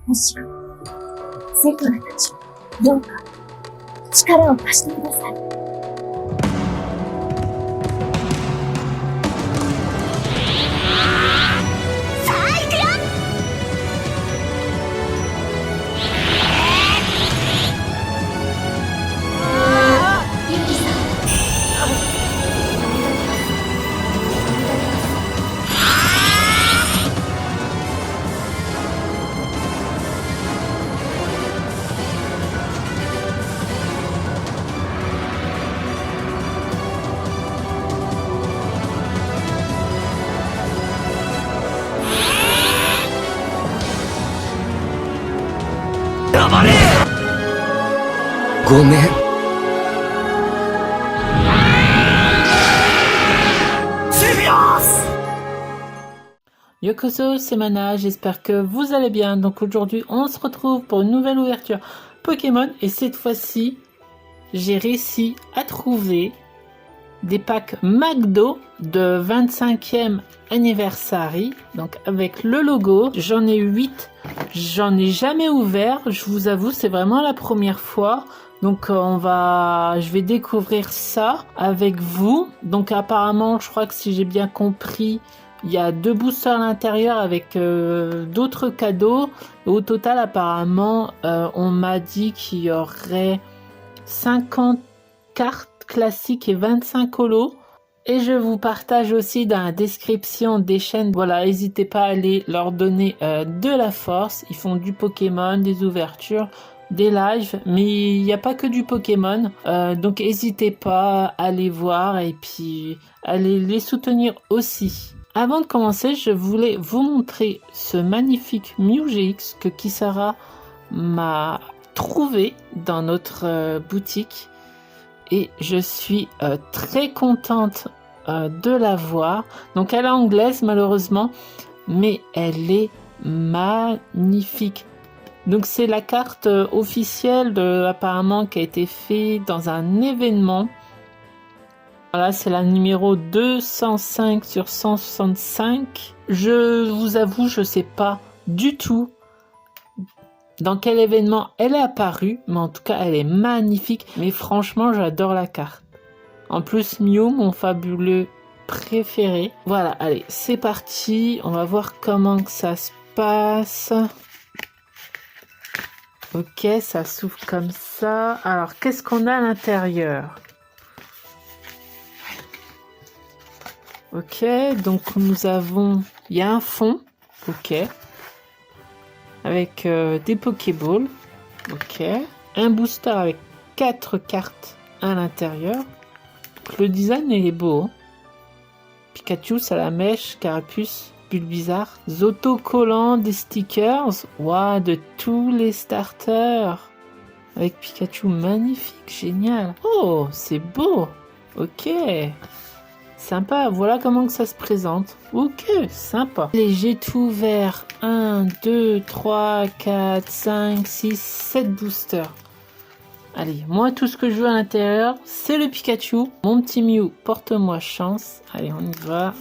もしくは、セクラたち、どうか、力を貸してください。黙れ。ごめん。Yokoso, c'est Mana, j'espère que vous allez bien. Donc aujourd'hui, on se retrouve pour une nouvelle ouverture Pokémon. Et cette fois-ci, j'ai réussi à trouver des packs McDo de 25e anniversary. Donc avec le logo, j'en ai 8. J'en ai jamais ouvert, je vous avoue, c'est vraiment la première fois. Donc je vais découvrir ça avec vous. Donc apparemment, je crois que si j'ai bien compris, il y a 2 boosters à l'intérieur avec d'autres cadeaux. Au total, apparemment, on m'a dit qu'il y aurait 50 cartes classiques et 25 holos. Et je vous partage aussi dans la description des chaînes. Voilà, n'hésitez pas à aller leur donner de la force. Ils font du Pokémon, des ouvertures, des lives, mais il n'y a pas que du Pokémon. Donc n'hésitez pas à aller voir et puis allez les soutenir aussi. Avant de commencer, je voulais vous montrer ce magnifique Mew GX que Kisara m'a trouvé dans notre boutique. Et je suis très contente de la voir. Donc elle est anglaise malheureusement, mais elle est magnifique. Donc c'est la carte officielle apparemment qui a été faite dans un événement. Voilà, c'est la numéro 205 sur 165. Je vous avoue, je sais pas du tout dans quel événement elle est apparue, mais en tout cas elle est magnifique. Mais franchement, j'adore la carte. En plus, Mew, mon fabuleux préféré. Voilà, allez, c'est parti. On va voir comment que ça se passe. Ok, ça s'ouvre comme ça. Alors, qu'est-ce qu'on a à l'intérieur? Ok, donc nous avons... Il y a un fond. Ok. Avec des Pokéballs. Ok. Un booster avec 4 cartes à l'intérieur. Le design il est beau. Hein. Pikachu, Salamèche, Carapuce, Bulbizarre. Autocollants, des stickers. Waouh, de tous les starters. Avec Pikachu, magnifique, génial. Oh, c'est beau. Ok. Sympa, voilà comment que ça se présente. Ok, sympa. Et j'ai tout ouvert 1, 2, 3, 4, 5, 6, 7 boosters. Allez, moi tout ce que je veux à l'intérieur, c'est le Pikachu. Mon petit Mew, porte-moi chance. Allez, on y va.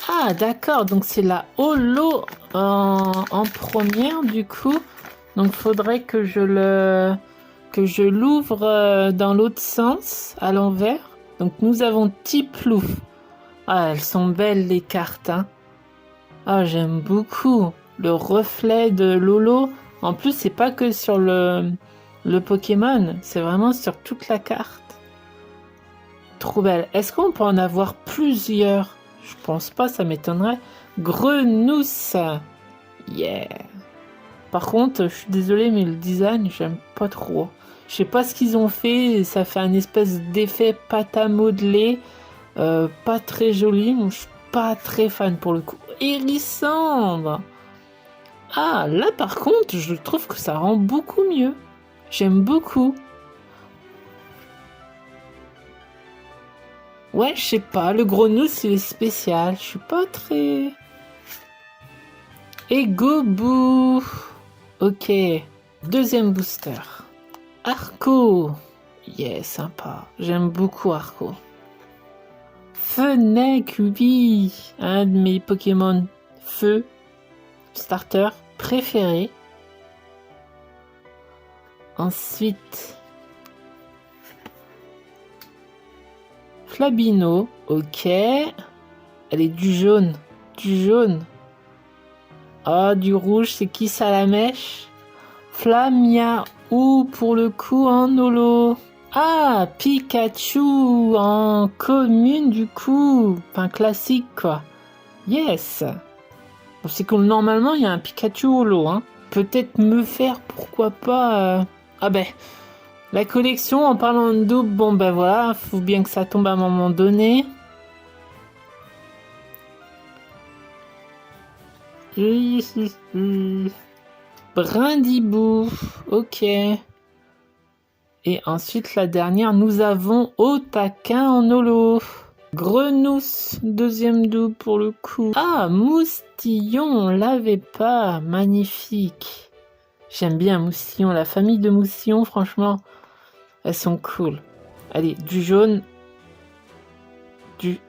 Ah, d'accord, donc c'est la holo en première du coup. Donc faudrait que je l'ouvre dans l'autre sens, à l'envers. Donc nous avons Tiplouf. Ah, elles sont belles les cartes. Hein. Ah, j'aime beaucoup le reflet de Lolo. En plus, c'est pas que sur le Pokémon, c'est vraiment sur toute la carte. Trop belle. Est-ce qu'on peut en avoir plusieurs? Je pense pas, ça m'étonnerait. Grenousse. Yeah. Par contre, je suis désolée, mais le design, j'aime pas trop. Je sais pas ce qu'ils ont fait, ça fait un espèce d'effet pâte à modeler, pas très joli, mais je suis pas très fan pour le coup. Hérissandre. Ah, là par contre, je trouve que ça rend beaucoup mieux. J'aime beaucoup. Ouais, je sais pas, le Grenousse, il est spécial. Je suis pas très... Et Gobou. Ok. Deuxième booster. Arco. Yeah, sympa. J'aime beaucoup Arco. Fennec, oui, un de mes Pokémon feu starter préférés. Ensuite, Flabino, ok. Allez, du jaune, du jaune. Ah, du rouge, c'est qui ça, la mèche? Flamiaou pour le coup en holo. Ah, Pikachu en commune du coup. Enfin, classique quoi. Yes. Bon, c'est que normalement, il y a un Pikachu holo. Hein. Peut-être me faire, pourquoi pas... Ah ben, la collection, en parlant de double, bon ben voilà, faut bien que ça tombe à un moment donné. Brindibou, ok. Et ensuite, la dernière, nous avons Otaquin en holo. Grenousse, deuxième double pour le coup. Ah, Moustillon, on l'avait pas. Magnifique. J'aime bien Moustillon, la famille de Moustillon, franchement, elles sont cool. Allez, du jaune. Du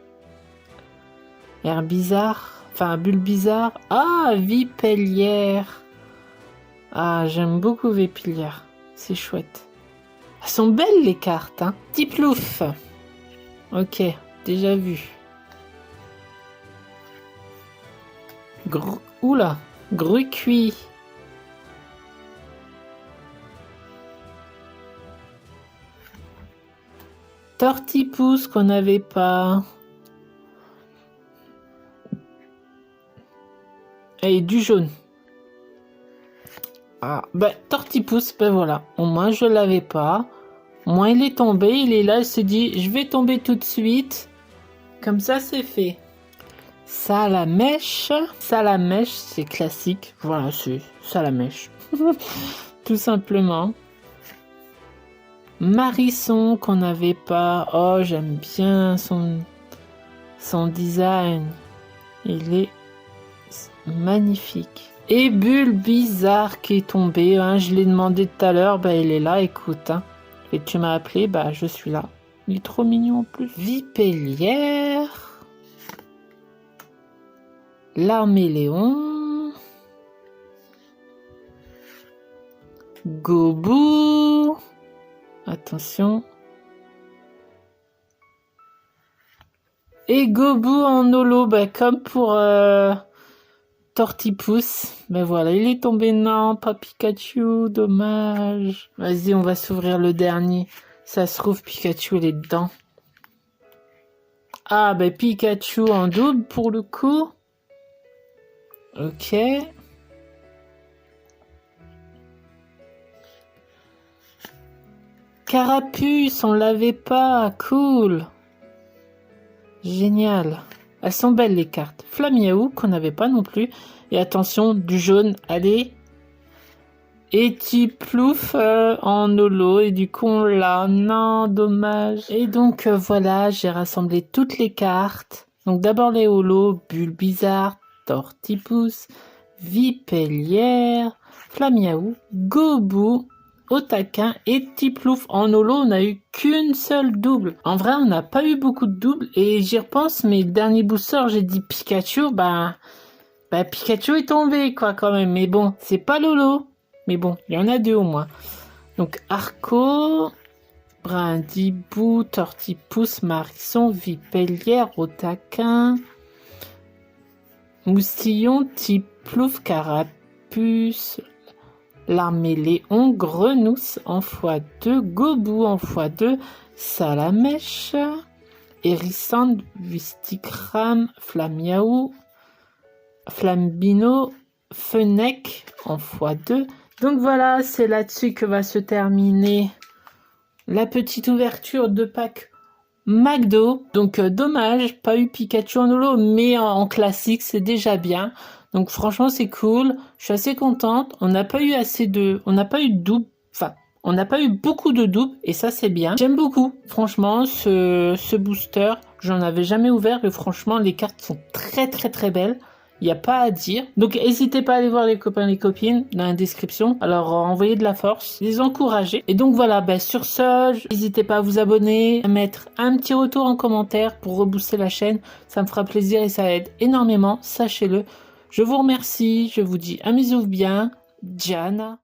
air bizarre. Enfin, bulle bizarre. Ah, Vipellière. Ah, j'aime beaucoup Vipellière. C'est chouette. Elles sont belles les cartes, hein. Tiplouf. Ok, déjà vu. Oula, Grucuit. Tortipousse qu'on n'avait pas. Et du jaune. Ah, ben, Tortipousse, ben voilà. Au moins, je l'avais pas. Au moins, il est tombé. Il est là. Il se dit, je vais tomber tout de suite. Comme ça, c'est fait. Salamèche. Salamèche, c'est classique. Voilà, c'est Salamèche. Tout simplement. Marisson, qu'on n'avait pas. Oh, j'aime bien son design. Il est magnifique. Et Bulle Bizarre qui est tombé, hein, je l'ai demandé tout à l'heure, bah il est là, écoute. Hein. Et tu m'as appelé, bah je suis là. Il est trop mignon en plus. Vipellière. Larméléon. Gobou. Attention. Et Gobou en holo, bah comme pour... Tortipousse, ben voilà, il est tombé, non, pas Pikachu, dommage. Vas-y, on va s'ouvrir le dernier. Ça se trouve, Pikachu, il est dedans. Ah, ben Pikachu en double pour le coup. Ok. Carapuce, on l'avait pas, cool. Génial. Elles sont belles les cartes. Flamiaou qu'on n'avait pas non plus. Et attention, du jaune, allez. Et Tiplouf en holo. Et du coup on l'a. Non, dommage. Et donc voilà, j'ai rassemblé toutes les cartes. Donc d'abord les holos. Bulle Bizarre, Tortipousse, Vipellière, Flamiaou, Gobou, Otaquin et Tiplouf. En holo, on n'a eu qu'une seule double. En vrai, on n'a pas eu beaucoup de doubles. Et j'y repense, mes derniers boosters, j'ai dit Pikachu, bah Pikachu est tombé, quoi, quand même. Mais bon, c'est pas Lolo. Mais bon, il y en a deux au moins. Donc, Arco, Brindibou, Tortipousse, Marisson, Vipellière, Otaquin, Moustillon, Tiplouf, Carapuce, Larméléon, Grenousse en x2, Gobou en x2, Salamèche, Hérissande, Visticram, Flamiaou, Flambino, Fennec en x2. Donc voilà, c'est là-dessus que va se terminer la petite ouverture de pack McDo. Donc dommage, pas eu Pikachu en holo, mais en classique, c'est déjà bien. Donc franchement, c'est cool. Je suis assez contente. On n'a pas eu on n'a pas eu de double. Enfin, on n'a pas eu beaucoup de doubles et ça, c'est bien. J'aime beaucoup. Franchement, ce booster, j'en avais jamais ouvert et franchement, les cartes sont très très très belles. Il n'y a pas à dire. Donc n'hésitez pas à aller voir les copains et les copines dans la description. Alors envoyez de la force, les encourager. Et donc voilà, sur ce, n'hésitez pas à vous abonner, à mettre un petit retour en commentaire pour rebooster la chaîne. Ça me fera plaisir et ça aide énormément, sachez-le. Je vous remercie, je vous dis amusez-vous bien. Diana.